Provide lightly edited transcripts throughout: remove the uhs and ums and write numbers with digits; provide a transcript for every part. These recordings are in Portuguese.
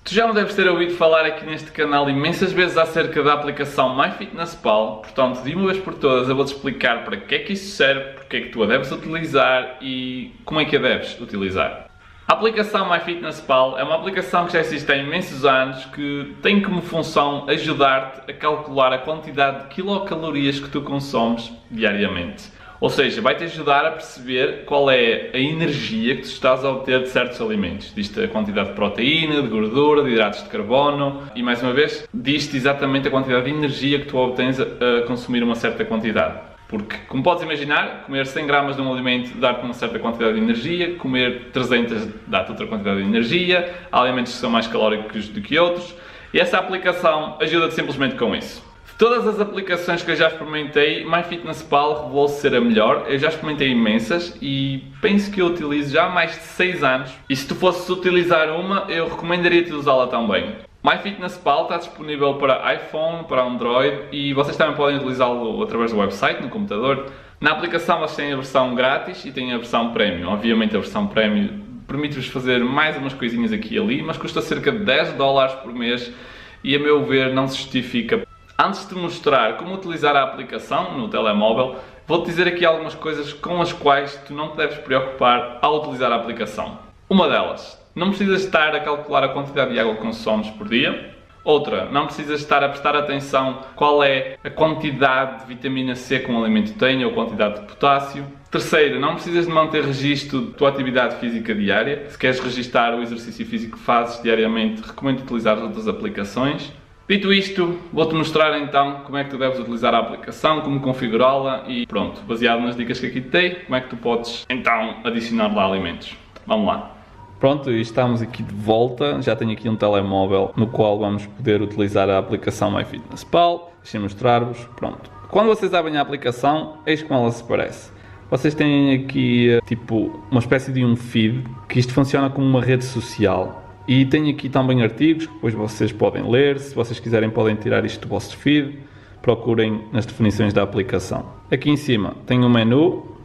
Tu já me deves ter ouvido falar aqui neste canal imensas vezes acerca da aplicação MyFitnessPal, portanto, de uma vez por todas eu vou-te explicar para que é que isso serve, porque é que tu a deves utilizar e como é que a deves utilizar. A aplicação MyFitnessPal é uma aplicação que já existe há imensos anos que tem como função ajudar-te a calcular a quantidade de quilocalorias que tu consomes diariamente. Ou seja, vai-te ajudar a perceber qual é a energia que tu estás a obter de certos alimentos. Diz-te a quantidade de proteína, de gordura, de hidratos de carbono e, mais uma vez, diz-te exatamente a quantidade de energia que tu obtens a consumir uma certa quantidade. Porque, como podes imaginar, comer 100 gramas de um alimento dá-te uma certa quantidade de energia, comer 300 dá-te outra quantidade de energia, há alimentos que são mais calóricos do que outros e essa aplicação ajuda-te simplesmente com isso. De todas as aplicações que eu já experimentei, MyFitnessPal revelou-se ser a melhor. Eu já experimentei imensas e penso que eu utilizo já há mais de 6 anos. E se tu fosses utilizar uma, eu recomendaria-te usá-la também. MyFitnessPal está disponível para iPhone, para Android e vocês também podem utilizá-lo através do website, no computador. Na aplicação vocês têm a versão grátis e têm a versão Premium. Obviamente a versão Premium permite-vos fazer mais umas coisinhas aqui e ali, mas custa cerca de $10 por mês e, a meu ver, não se justifica. Antes de te mostrar como utilizar a aplicação no telemóvel, vou-te dizer aqui algumas coisas com as quais tu não te deves preocupar ao utilizar a aplicação. Uma delas, não precisas estar a calcular a quantidade de água que consomes por dia. Outra, não precisas estar a prestar atenção qual é a quantidade de vitamina C que um alimento tem ou a quantidade de potássio. Terceira, não precisas de manter registro da tua atividade física diária. Se queres registar o exercício físico que fazes diariamente, recomendo utilizar as outras aplicações. Dito isto, vou-te mostrar então como é que tu deves utilizar a aplicação, como configurá-la e pronto, baseado nas dicas que aqui te dei, como é que tu podes então adicionar lá alimentos. Vamos lá. Pronto, e estamos aqui de volta, já tenho aqui um telemóvel no qual vamos poder utilizar a aplicação MyFitnessPal. Deixem-me mostrar-vos, pronto. Quando vocês abrem a aplicação, eis como ela se parece. Vocês têm aqui tipo uma espécie de um feed, que isto funciona como uma rede social. E tenho aqui também artigos que depois vocês podem ler, se vocês quiserem podem tirar isto do vosso feed, procurem nas definições da aplicação. Aqui em cima tem um menu,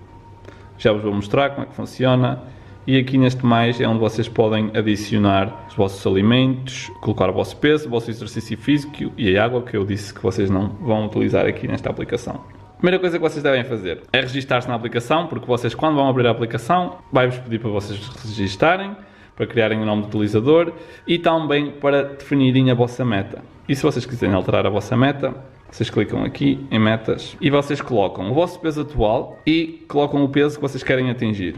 já vos vou mostrar como é que funciona, e aqui neste mais é onde vocês podem adicionar os vossos alimentos, colocar o vosso peso, o vosso exercício físico e a água que eu disse que vocês não vão utilizar aqui nesta aplicação. A primeira coisa que vocês devem fazer é registar-se na aplicação, porque vocês quando vão abrir a aplicação vai-vos pedir para vocês registarem, para criarem o nome do utilizador e também para definirem a vossa meta. E se vocês quiserem alterar a vossa meta, vocês clicam aqui em metas e vocês colocam o vosso peso atual e colocam o peso que vocês querem atingir.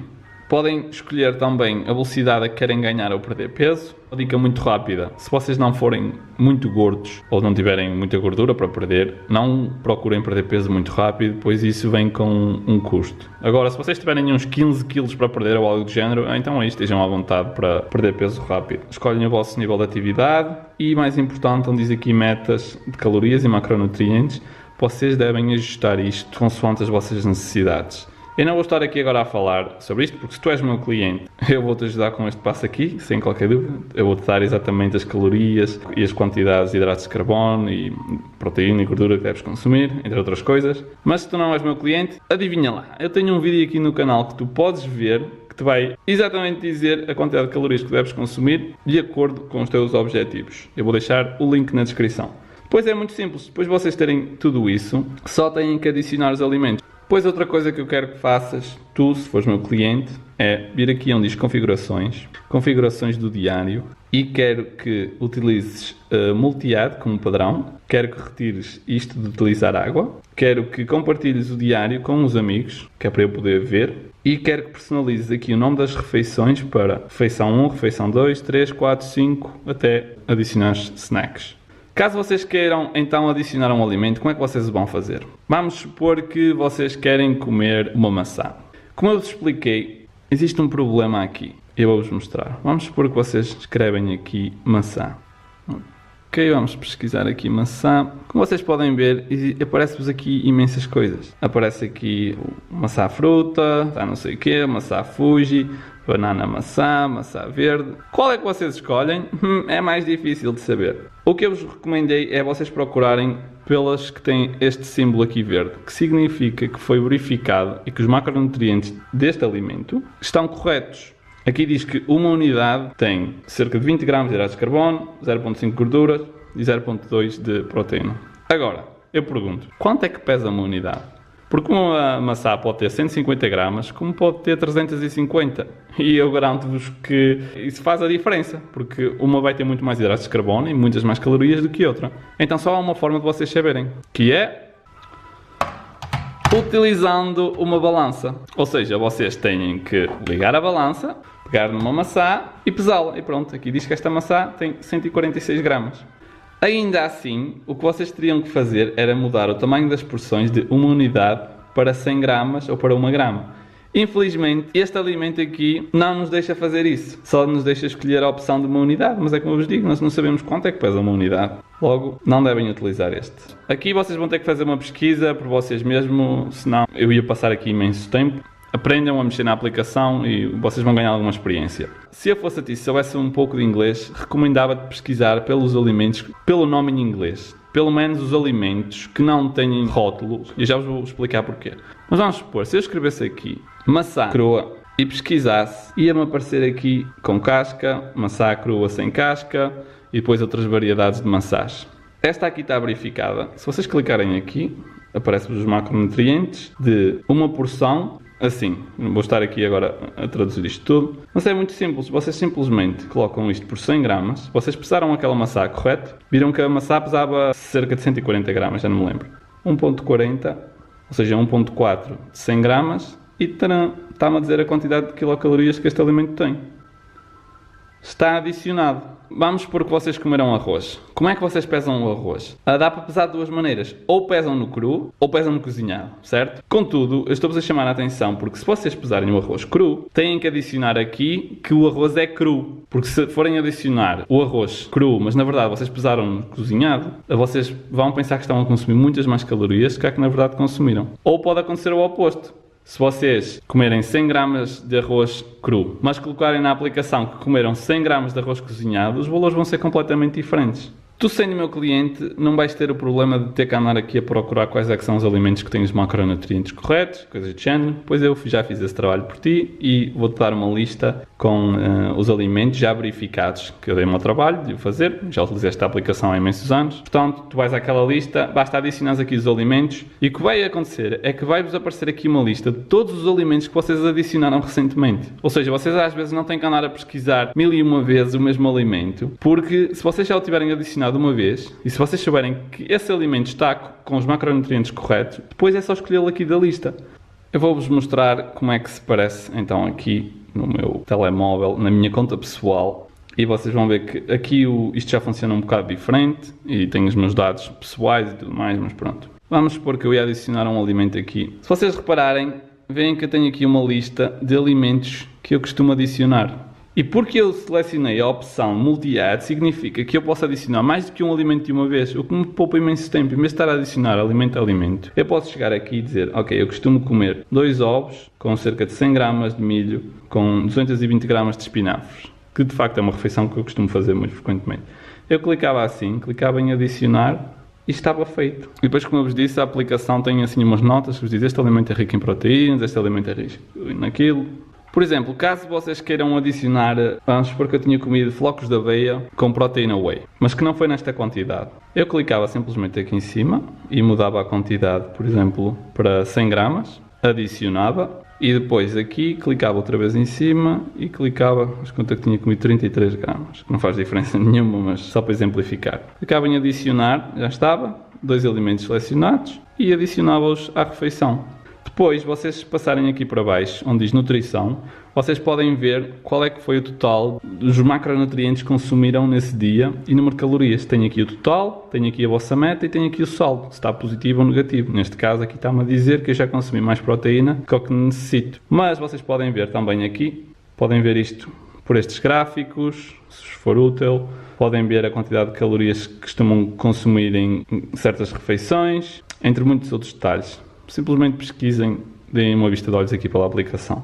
Podem escolher também a velocidade a que querem ganhar ou perder peso. Uma dica muito rápida, se vocês não forem muito gordos ou não tiverem muita gordura para perder, não procurem perder peso muito rápido, pois isso vem com um custo. Agora, se vocês tiverem uns 15 kg para perder ou algo do género, então aí estejam à vontade para perder peso rápido. Escolhem o vosso nível de atividade e, mais importante, onde diz aqui metas de calorias e macronutrientes, vocês devem ajustar isto consoante as vossas necessidades. Eu não vou estar aqui agora a falar sobre isto, porque se tu és meu cliente, eu vou-te ajudar com este passo aqui, sem qualquer dúvida. Eu vou-te dar exatamente as calorias e as quantidades de hidratos de carbono e proteína e gordura que deves consumir, entre outras coisas. Mas se tu não és meu cliente, adivinha lá. Eu tenho um vídeo aqui no canal que tu podes ver, que te vai exatamente dizer a quantidade de calorias que deves consumir de acordo com os teus objetivos. Eu vou deixar o link na descrição. Depois é muito simples, depois de vocês terem tudo isso, só têm que adicionar os alimentos. Depois outra coisa que eu quero que faças, tu se fores meu cliente, é vir aqui onde diz configurações do diário e quero que utilizes multi-add como padrão, quero que retires isto de utilizar água, quero que compartilhes o diário com os amigos, que é para eu poder ver, e quero que personalizes aqui o nome das refeições para refeição 1, refeição 2, 3, 4, 5, até adicionar snacks. Caso vocês queiram então adicionar um alimento, como é que vocês o vão fazer? Vamos supor que vocês querem comer uma maçã. Como eu vos expliquei, existe um problema aqui. Eu vou-vos mostrar. Vamos supor que vocês escrevem aqui maçã. Ok, vamos pesquisar aqui maçã. Como vocês podem ver, aparece-vos aqui imensas coisas. Aparece aqui maçã fruta, não sei o quê, maçã Fuji, banana maçã, maçã verde. Qual é que vocês escolhem? É mais difícil de saber. O que eu vos recomendei é vocês procurarem pelas que têm este símbolo aqui verde, que significa que foi verificado e que os macronutrientes deste alimento estão corretos. Aqui diz que uma unidade tem cerca de 20 gramas de hidratos de carbono, 0,5 de gorduras e 0,2 de proteína. Agora, eu pergunto, quanto é que pesa uma unidade? Porque uma maçã pode ter 150 gramas, como pode ter 350. E eu garanto-vos que isso faz a diferença, porque uma vai ter muito mais hidratos de carbono e muitas mais calorias do que outra. Então só há uma forma de vocês saberem, que é utilizando uma balança. Ou seja, vocês têm que ligar a balança, pegar numa maçã e pesá-la. E pronto, aqui diz que esta maçã tem 146 gramas. Ainda assim, o que vocês teriam que fazer era mudar o tamanho das porções de uma unidade para 100 gramas ou para 1 grama. Infelizmente, este alimento aqui não nos deixa fazer isso. Só nos deixa escolher a opção de uma unidade. Mas é como eu vos digo, nós não sabemos quanto é que pesa uma unidade. Logo, não devem utilizar este. Aqui vocês vão ter que fazer uma pesquisa por vocês mesmos, senão eu ia passar aqui imenso tempo. Aprendam a mexer na aplicação e vocês vão ganhar alguma experiência. Se eu fosse a ti, se soubesse um pouco de inglês, recomendava-te pesquisar pelos alimentos, pelo nome em inglês. Pelo menos os alimentos que não têm rótulo. E já vos vou explicar porquê. Mas vamos supor, se eu escrevesse aqui maçã crua e pesquisasse, ia-me aparecer aqui com casca, maçã crua sem casca e depois outras variedades de maçãs. Esta aqui está verificada. Se vocês clicarem aqui, aparecem os macronutrientes de uma porção. Assim, vou estar aqui agora a traduzir isto tudo. Mas é muito simples, vocês simplesmente colocam isto por 100 gramas. Vocês pesaram aquela maçã, correto? Viram que a maçã pesava cerca de 140 gramas, já não me lembro. 1.40, ou seja, 1.4 de 100 gramas. E está-me a dizer a quantidade de quilocalorias que este alimento tem. Está adicionado. Vamos supor que vocês comeram arroz. Como é que vocês pesam o arroz? Dá para pesar de duas maneiras. Ou pesam no cru, ou pesam no cozinhado, certo? Contudo, eu estou-vos a chamar a atenção, porque se vocês pesarem o arroz cru, têm que adicionar aqui que o arroz é cru. Porque se forem adicionar o arroz cru, mas na verdade vocês pesaram no cozinhado, vocês vão pensar que estão a consumir muitas mais calorias que a que na verdade consumiram. Ou pode acontecer o oposto. Se vocês comerem 100 gramas de arroz cru, mas colocarem na aplicação que comeram 100 gramas de arroz cozinhado, os valores vão ser completamente diferentes. Tu, sendo meu cliente, não vais ter o problema de ter que andar aqui a procurar quais é que são os alimentos que têm os macronutrientes corretos, coisas do género, pois eu já fiz esse trabalho por ti e vou-te dar uma lista com os alimentos já verificados, que eu dei-me ao trabalho de o fazer, já utilizei esta aplicação há imensos anos. Portanto, tu vais àquela lista, basta adicionar aqui os alimentos e o que vai acontecer é que vai-vos aparecer aqui uma lista de todos os alimentos que vocês adicionaram recentemente. Ou seja, vocês às vezes não têm que andar a pesquisar 1001 vezes o mesmo alimento, porque se vocês já o tiverem adicionado uma vez, e se vocês souberem que esse alimento está com os macronutrientes corretos, depois é só escolhê-lo aqui da lista. Eu vou-vos mostrar como é que se parece então aqui no meu telemóvel, na minha conta pessoal, e vocês vão ver que aqui isto já funciona um bocado diferente, e tenho os meus dados pessoais e tudo mais, mas pronto. Vamos supor que eu ia adicionar um alimento aqui. Se vocês repararem, veem que eu tenho aqui uma lista de alimentos que eu costumo adicionar. E porque eu selecionei a opção multi-add, significa que eu posso adicionar mais do que um alimento de uma vez, o que me poupa imenso tempo. Em vez de estar a adicionar alimento a alimento, eu posso chegar aqui e dizer, ok, eu costumo comer 2 ovos com cerca de 100 gramas de milho, com 220 gramas de espinafres, que de facto é uma refeição que eu costumo fazer muito frequentemente. Eu clicava assim, clicava em adicionar e estava feito. E depois, como eu vos disse, a aplicação tem assim umas notas que vos diz, este alimento é rico em proteínas, este alimento é rico naquilo. Por exemplo, caso vocês queiram adicionar, vamos supor que eu tinha comido flocos de aveia com proteína whey, mas que não foi nesta quantidade. Eu clicava simplesmente aqui em cima e mudava a quantidade, por exemplo, para 100 gramas, adicionava e depois aqui clicava outra vez em cima e clicava, mas conta que tinha comido 33 gramas, que não faz diferença nenhuma, mas só para exemplificar. Clicava em adicionar, já estava, 2 alimentos selecionados e adicionava-os à refeição. Depois, vocês passarem aqui para baixo, onde diz nutrição, vocês podem ver qual é que foi o total dos macronutrientes que consumiram nesse dia e número de calorias. Tem aqui o total, tem aqui a vossa meta e tem aqui o saldo, se está positivo ou negativo. Neste caso aqui está-me a dizer que eu já consumi mais proteína que o que necessito. Mas vocês podem ver também aqui, podem ver isto por estes gráficos, se for útil. Podem ver a quantidade de calorias que costumam consumir em certas refeições, entre muitos outros detalhes. Simplesmente pesquisem, deem uma vista de olhos aqui pela aplicação.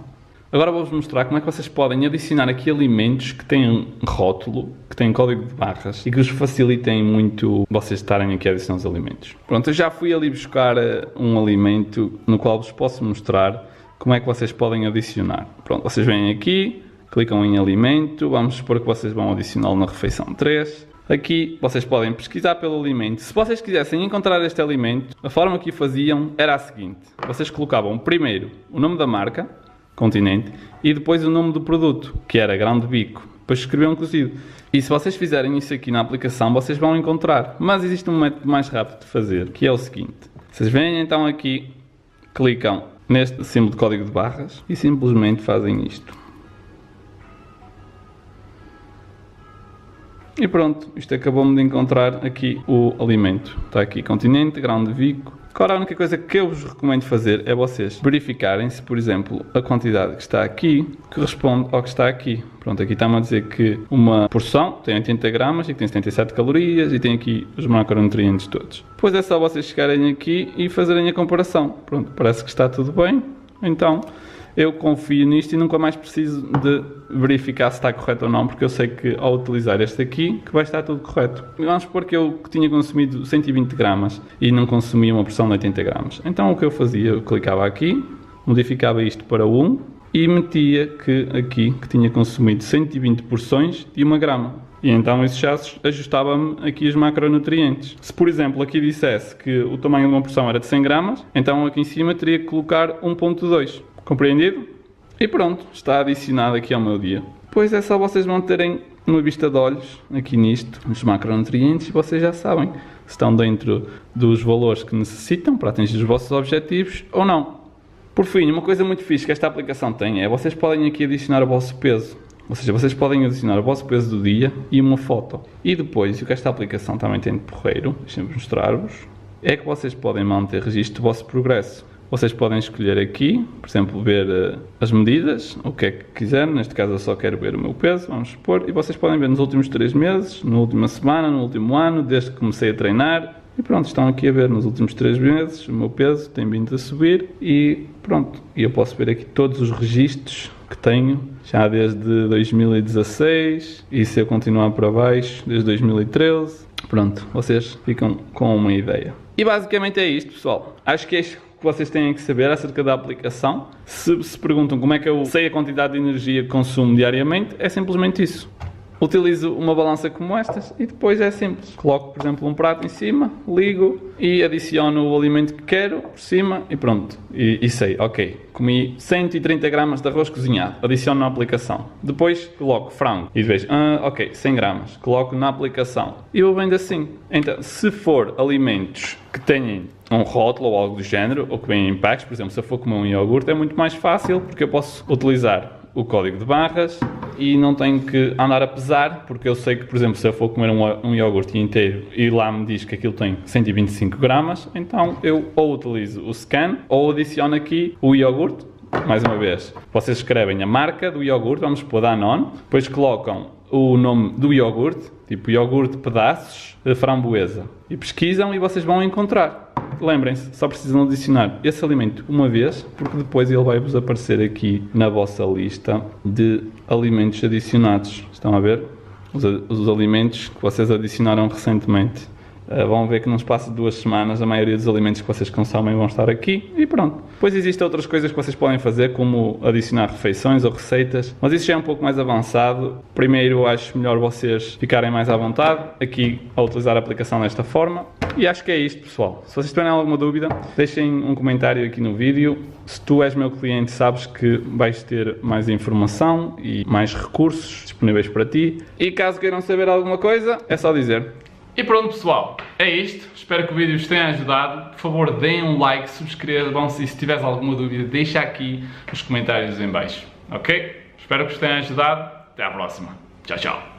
Agora vou-vos mostrar como é que vocês podem adicionar aqui alimentos que têm rótulo, que têm código de barras e que vos facilitem muito vocês estarem aqui a adicionar os alimentos. Pronto, eu já fui ali buscar um alimento no qual vos posso mostrar como é que vocês podem adicionar. Pronto, vocês vêm aqui, clicam em alimento, vamos supor que vocês vão adicioná-lo na refeição 3. Aqui vocês podem pesquisar pelo alimento. Se vocês quisessem encontrar este alimento, a forma que o faziam era a seguinte. Vocês colocavam primeiro o nome da marca, Continente, e depois o nome do produto, que era grão de bico. Depois escreviam cozido. E se vocês fizerem isso aqui na aplicação, vocês vão encontrar. Mas existe um método mais rápido de fazer, que é o seguinte. Vocês vêm então aqui, clicam neste símbolo de código de barras e simplesmente fazem isto. E pronto, isto acabou-me de encontrar aqui o alimento. Está aqui Continente, grão de bico. Agora a única coisa que eu vos recomendo fazer é vocês verificarem se, por exemplo, a quantidade que está aqui corresponde ao que está aqui. Pronto, aqui está-me a dizer que uma porção tem 80 gramas e que tem 77 calorias e tem aqui os macronutrientes todos. Depois é só vocês chegarem aqui e fazerem a comparação. Pronto, parece que está tudo bem. Então, eu confio nisto e nunca mais preciso de verificar se está correto ou não, porque eu sei que ao utilizar este aqui, que vai estar tudo correto. Vamos supor que eu tinha consumido 120 gramas e não consumia uma porção de 80 gramas. Então o que eu fazia, eu clicava aqui, modificava isto para 1 e metia que aqui que tinha consumido 120 porções de 1 grama. E então isso já ajustava-me aqui os macronutrientes. Se por exemplo aqui dissesse que o tamanho de uma porção era de 100 gramas, então aqui em cima teria que colocar 1.2. Compreendido? E pronto, está adicionado aqui ao meu dia. Depois é só vocês manterem uma vista de olhos aqui nisto, nos macronutrientes, e vocês já sabem se estão dentro dos valores que necessitam para atingir os vossos objetivos ou não. Por fim, uma coisa muito fixe que esta aplicação tem é vocês podem aqui adicionar o vosso peso. Ou seja, vocês podem adicionar o vosso peso do dia e uma foto. E depois, o que esta aplicação também tem de porreiro, deixem-me mostrar-vos, é que vocês podem manter registro do vosso progresso. Vocês podem escolher aqui, por exemplo, ver as medidas, o que é que quiserem. Neste caso eu só quero ver o meu peso, vamos supor. E vocês podem ver nos últimos 3 meses, na última semana, no último ano, desde que comecei a treinar. E pronto, estão aqui a ver nos últimos 3 meses, o meu peso tem vindo a subir. E pronto, e eu posso ver aqui todos os registros que tenho, já desde 2016. E se eu continuar para baixo, desde 2013. Pronto, vocês ficam com uma ideia. E basicamente é isto, pessoal. Acho que é isto que vocês têm que saber acerca da aplicação. Se perguntam como é que eu sei a quantidade de energia que consumo diariamente, é simplesmente isso. Utilizo uma balança como estas e depois é simples. Coloco, por exemplo, um prato em cima, ligo e adiciono o alimento que quero por cima e pronto. E sei, ok, comi 130 gramas de arroz cozinhado, adiciono na aplicação. Depois coloco frango e vejo, ok, 100 gramas, coloco na aplicação. E eu vendo assim. Então, se for alimentos que tenham um rótulo ou algo do género, ou que vêm em packs, por exemplo, se eu for comer um iogurte, é muito mais fácil porque eu posso utilizar o código de barras e não tenho que andar a pesar, porque eu sei que, por exemplo, se eu for comer um iogurte inteiro e lá me diz que aquilo tem 125 gramas, então eu ou utilizo o scan ou adiciono aqui o iogurte. Mais uma vez, vocês escrevem a marca do iogurte, vamos pôr Danone, depois colocam o nome do iogurte, tipo iogurte pedaços de framboesa, e pesquisam e vocês vão encontrar. Lembrem-se, só precisam adicionar esse alimento uma vez, porque depois ele vai-vos aparecer aqui na vossa lista de alimentos adicionados. Estão a ver? Os alimentos que vocês adicionaram recentemente. Vão ver que no espaço de 2 semanas a maioria dos alimentos que vocês consomem vão estar aqui e pronto. Depois existem outras coisas que vocês podem fazer, como adicionar refeições ou receitas, mas isso já é um pouco mais avançado. Primeiro acho melhor vocês ficarem mais à vontade aqui a utilizar a aplicação desta forma. E acho que é isto, pessoal. Se vocês tiverem alguma dúvida, deixem um comentário aqui no vídeo. Se tu és meu cliente, sabes que vais ter mais informação e mais recursos disponíveis para ti. E caso queiram saber alguma coisa, é só dizer. E pronto, pessoal, é isto. Espero que o vídeo vos tenha ajudado. Por favor, deem um like, subscrevam-se e se tiveres alguma dúvida, deixa aqui nos comentários em baixo, ok? Espero que vos tenha ajudado. Até à próxima. Tchau, tchau.